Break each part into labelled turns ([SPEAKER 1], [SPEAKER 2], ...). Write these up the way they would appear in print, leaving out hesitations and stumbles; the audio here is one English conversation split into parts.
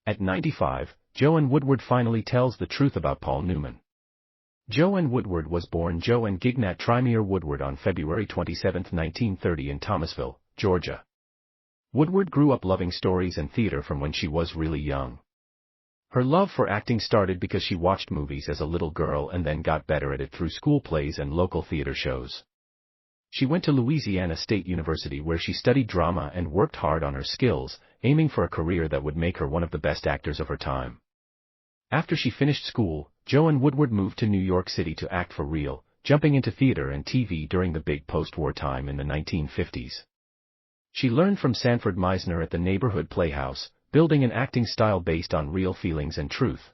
[SPEAKER 1] At 95, Joanne Woodward finally tells the truth about Paul Newman. Joanne Woodward was born Joanne Gignat Trimier Woodward on February 27, 1930 in Thomasville, Georgia. Woodward grew up loving stories and theater from when she was really young. Her love for acting started because she watched movies as a little girl and then got better at it through school plays and local theater shows. She went to Louisiana State University where she studied drama and worked hard on her skills, aiming for a career that would make her one of the best actors of her time. After she finished school, Joanne Woodward moved to New York City to act for real, jumping into theater and TV during the big post-war time in the 1950s. She learned from Sanford Meisner at the neighborhood playhouse, building an acting style based on real feelings and truth.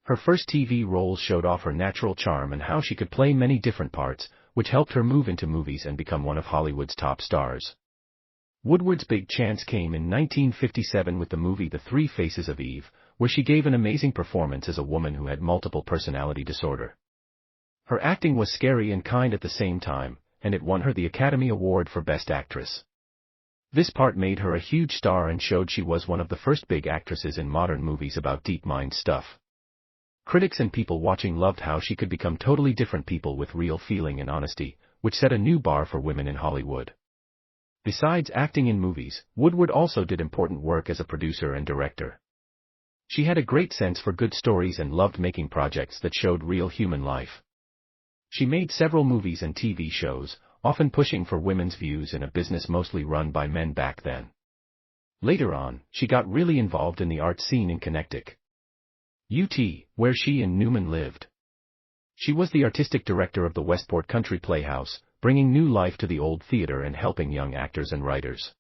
[SPEAKER 1] Her first TV roles showed off her natural charm and how she could play many different parts, which helped her move into movies and become one of Hollywood's top stars. Woodward's big chance came in 1957 with the movie The Three Faces of Eve, where she gave an amazing performance as a woman who had multiple personality disorder. Her acting was scary and kind at the same time, and it won her the Academy Award for Best Actress. This part made her a huge star and showed she was one of the first big actresses in modern movies about deep mind stuff. Critics and people watching loved how she could become totally different people with real feeling and honesty, which set a new bar for women in Hollywood. Besides acting in movies, Woodward also did important work as a producer and director. She had a great sense for good stories and loved making projects that showed real human life. She made several movies and TV shows, often pushing for women's views in a business mostly run by men back then. Later on, she got really involved in the art scene in Connecticut, where she and Newman lived. She was the artistic director of the Westport Country Playhouse, bringing new life to the old theater and helping young actors and writers.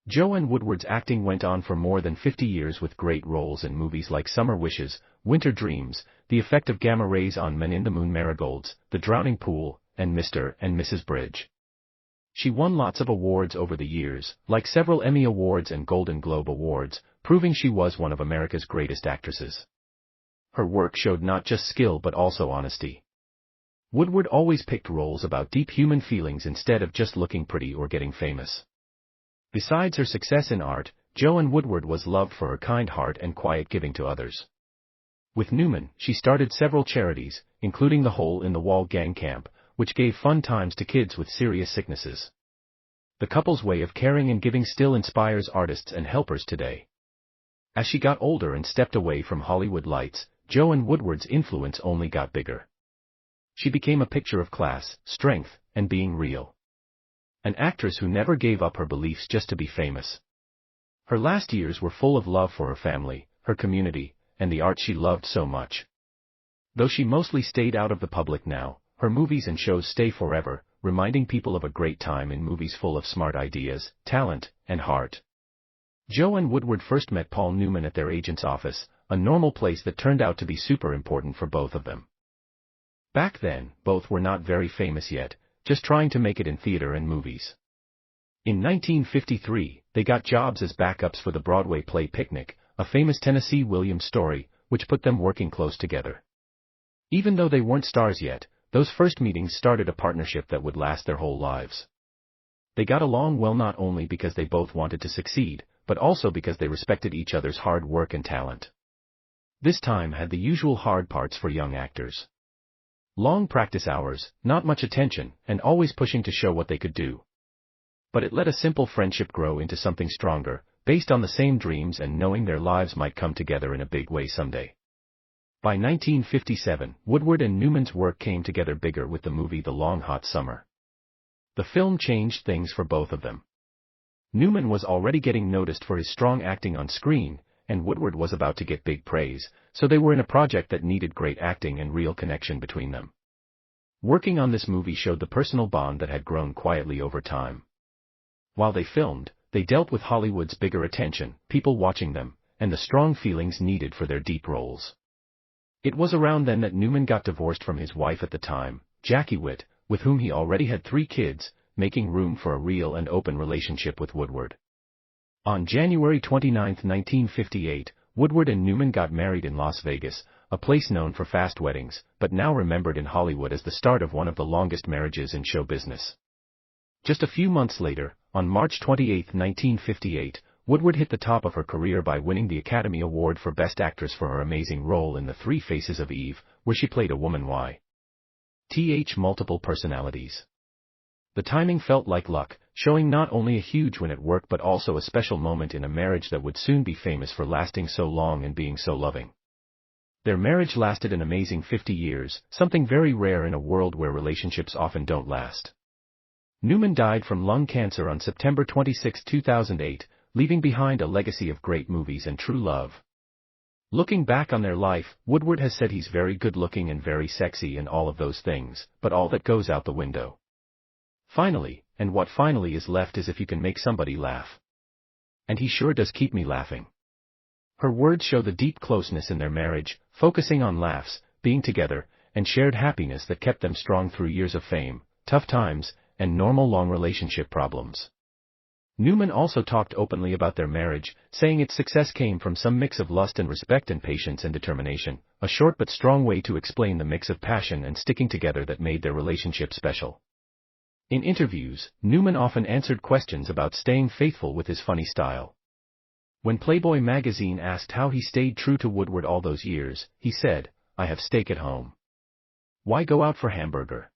[SPEAKER 1] Joanne Woodward's acting went on for more than 50 years with great roles in movies like Summer Wishes, Winter Dreams, The Effect of Gamma Rays on Men in the Moon Marigolds, The Drowning Pool, and Mr. and Mrs. Bridge. She won lots of awards over the years, like several Emmy Awards and Golden Globe Awards, proving she was one of America's greatest actresses. Her work showed not just skill but also honesty. Woodward always picked roles about deep human feelings instead of just looking pretty or getting famous. Besides her success in art, Joanne Woodward was loved for her kind heart and quiet giving to others. With Newman, she started several charities, including the Hole in the Wall Gang Camp, which gave fun times to kids with serious sicknesses. The couple's way of caring and giving still inspires artists and helpers today. As she got older and stepped away from Hollywood lights, Joanne Woodward's influence only got bigger. She became a picture of class, strength, and being real. An actress who never gave up her beliefs just to be famous. Her last years were full of love for her family, her community, and the art she loved so much. Though she mostly stayed out of the public now, her movies and shows stay forever, reminding people of a great time in movies full of smart ideas, talent, and heart. Joanne Woodward first met Paul Newman at their agent's office, a normal place that turned out to be super important for both of them. Back then, both were not very famous yet, just trying to make it in theater and movies. In 1953, they got jobs as backups for the Broadway play Picnic, a famous Tennessee Williams story, which put them working close together. Even though they weren't stars yet, those first meetings started a partnership that would last their whole lives. They got along well not only because they both wanted to succeed, but also because they respected each other's hard work and talent. This time had the usual hard parts for young actors. Long practice hours, not much attention, and always pushing to show what they could do. But it let a simple friendship grow into something stronger, based on the same dreams and knowing their lives might come together in a big way someday. By 1957, Woodward and Newman's work came together bigger with the movie The Long Hot Summer. The film changed things for both of them. Newman was already getting noticed for his strong acting on screen, and Woodward was about to get big praise, so they were in a project that needed great acting and real connection between them. Working on this movie showed the personal bond that had grown quietly over time. While they filmed, they dealt with Hollywood's bigger attention, people watching them, and the strong feelings needed for their deep roles. It was around then that Newman got divorced from his wife at the time, Jackie Witt, with whom he already had 3 kids, making room for a real and open relationship with Woodward. On January 29, 1958, Woodward and Newman got married in Las Vegas, a place known for fast weddings, but now remembered in Hollywood as the start of one of the longest marriages in show business. Just a few months later, on March 28, 1958, Woodward hit the top of her career by winning the Academy Award for Best Actress for her amazing role in The Three Faces of Eve, where she played a woman with multiple personalities. The timing felt like luck, showing not only a huge win at work but also a special moment in a marriage that would soon be famous for lasting so long and being so loving. Their marriage lasted an amazing 50 years, something very rare in a world where relationships often don't last. Newman died from lung cancer on September 26, 2008, leaving behind a legacy of great movies and true love. Looking back on their life, Woodward has said he's very good-looking and very sexy and all of those things, but all that goes out the window. Finally, and what finally is left is if you can make somebody laugh. And he sure does keep me laughing. Her words show the deep closeness in their marriage, focusing on laughs, being together, and shared happiness that kept them strong through years of fame, tough times, and normal long relationship problems. Newman also talked openly about their marriage, saying its success came from some mix of lust and respect and patience and determination, a short but strong way to explain the mix of passion and sticking together that made their relationship special. In interviews, Newman often answered questions about staying faithful with his funny style. When Playboy magazine asked how he stayed true to Woodward all those years, he said, "I have steak at home. Why go out for hamburger?"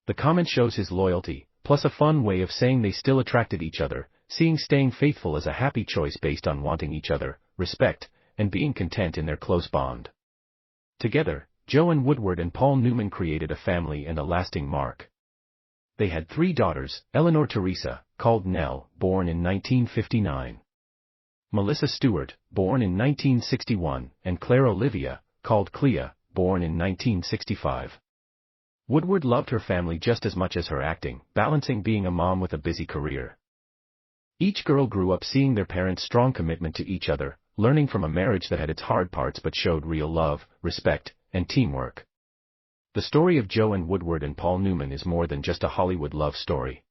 [SPEAKER 1] The comment shows his loyalty, plus a fun way of saying they still attracted each other, seeing staying faithful as a happy choice based on wanting each other, respect, and being content in their close bond. Together, Joanne Woodward and Paul Newman created a family and a lasting mark. They had 3 daughters, Eleanor Teresa, called Nell, born in 1959. Melissa Stewart, born in 1961, and Claire Olivia, called Clea, born in 1965. Woodward loved her family just as much as her acting, balancing being a mom with a busy career. Each girl grew up seeing their parents' strong commitment to each other, learning from a marriage that had its hard parts but showed real love, respect, and teamwork. The story of Joanne Woodward and Paul Newman is more than just a Hollywood love story.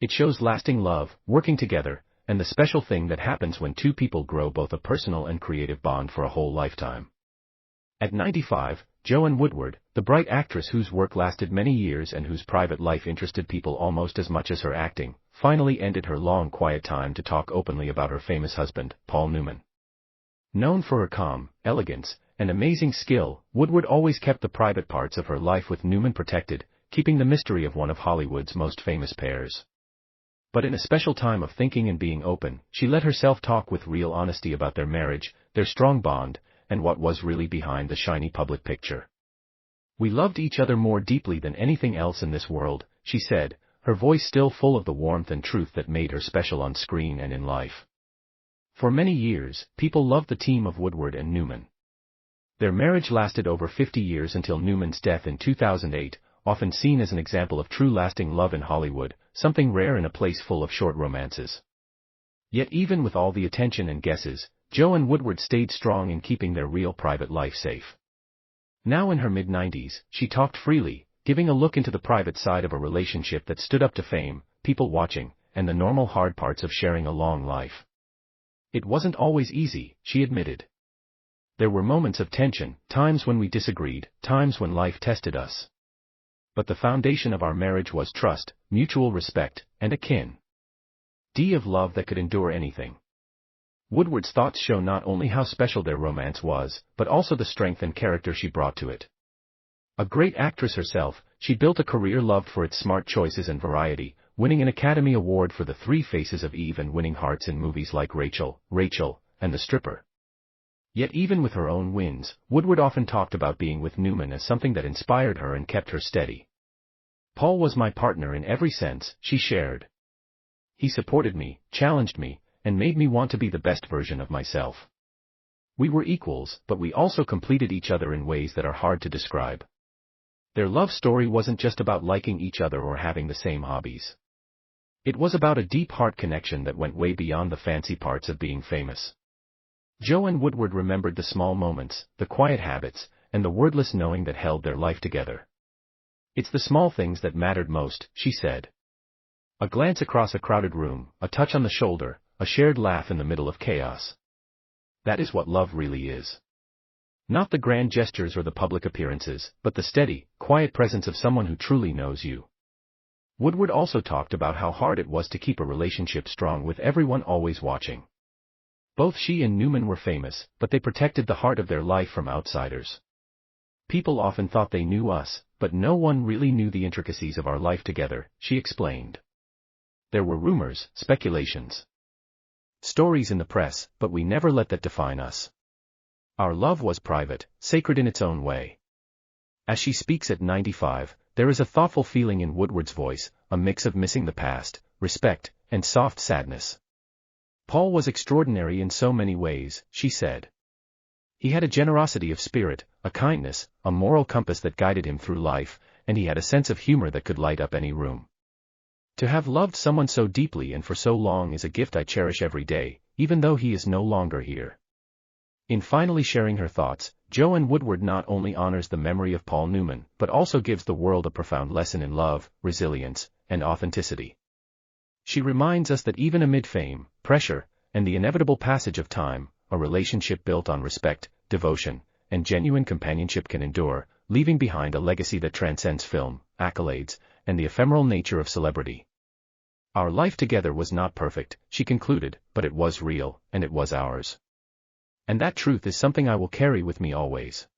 [SPEAKER 1] It shows lasting love, working together, and the special thing that happens when 2 people grow both a personal and creative bond for a whole lifetime. At 95, Joanne Woodward, the bright actress whose work lasted many years and whose private life interested people almost as much as her acting, finally ended her long quiet time to talk openly about her famous husband, Paul Newman. Known for her calm, elegance, and amazing skill, Woodward always kept the private parts of her life with Newman protected, keeping the mystery of one of Hollywood's most famous pairs. But in a special time of thinking and being open, she let herself talk with real honesty about their marriage, their strong bond, and what was really behind the shiny public picture. "We loved each other more deeply than anything else in this world," she said, her voice still full of the warmth and truth that made her special on screen and in life. For many years, people loved the team of Woodward and Newman. Their marriage lasted over 50 years until Newman's death in 2008, often seen as an example of true lasting love in Hollywood, something rare in a place full of short romances. Yet even with all the attention and guesses, Joanne Woodward stayed strong in keeping their real private life safe. Now in her mid-90s, she talked freely, giving a look into the private side of a relationship that stood up to fame, people watching, and the normal hard parts of sharing a long life. "It wasn't always easy," she admitted. "There were moments of tension, times when we disagreed, times when life tested us. But the foundation of our marriage was trust, mutual respect, and a of love that could endure anything." Woodward's thoughts show not only how special their romance was, but also the strength and character she brought to it. A great actress herself, she built a career loved for its smart choices and variety, winning an Academy Award for The Three Faces of Eve and winning hearts in movies like Rachel, and The Stripper. Yet even with her own wins, Woodward often talked about being with Newman as something that inspired her and kept her steady. "Paul was my partner in every sense," she shared. "He supported me, challenged me, and made me want to be the best version of myself. We were equals, but we also completed each other in ways that are hard to describe." Their love story wasn't just about liking each other or having the same hobbies. It was about a deep heart connection that went way beyond the fancy parts of being famous. Joanne Woodward remembered the small moments, the quiet habits, and the wordless knowing that held their life together. "It's the small things that mattered most," she said. A glance across a crowded room, a touch on the shoulder, a shared laugh in the middle of chaos. That is what love really is. Not the grand gestures or the public appearances, but the steady, quiet presence of someone who truly knows you. Woodward also talked about how hard it was to keep a relationship strong with everyone always watching. Both she and Newman were famous, but they protected the heart of their life from outsiders. People often thought they knew us, but no one really knew the intricacies of our life together, she explained. There were rumors, speculations, stories in the press, but we never let that define us. Our love was private, sacred in its own way. As she speaks at 95, there is a thoughtful feeling in Woodward's voice, a mix of missing the past, respect, and soft sadness. Paul was extraordinary in so many ways, she said. He had a generosity of spirit, a kindness, a moral compass that guided him through life, and he had a sense of humor that could light up any room. To have loved someone so deeply and for so long is a gift I cherish every day, even though he is no longer here. In finally sharing her thoughts, Joanne Woodward not only honors the memory of Paul Newman, but also gives the world a profound lesson in love, resilience, and authenticity. She reminds us that even amid fame, pressure, and the inevitable passage of time, a relationship built on respect, devotion, and genuine companionship can endure, leaving behind a legacy that transcends film, accolades, and the ephemeral nature of celebrity. Our life together was not perfect, she concluded, but it was real, and it was ours. And that truth is something I will carry with me always.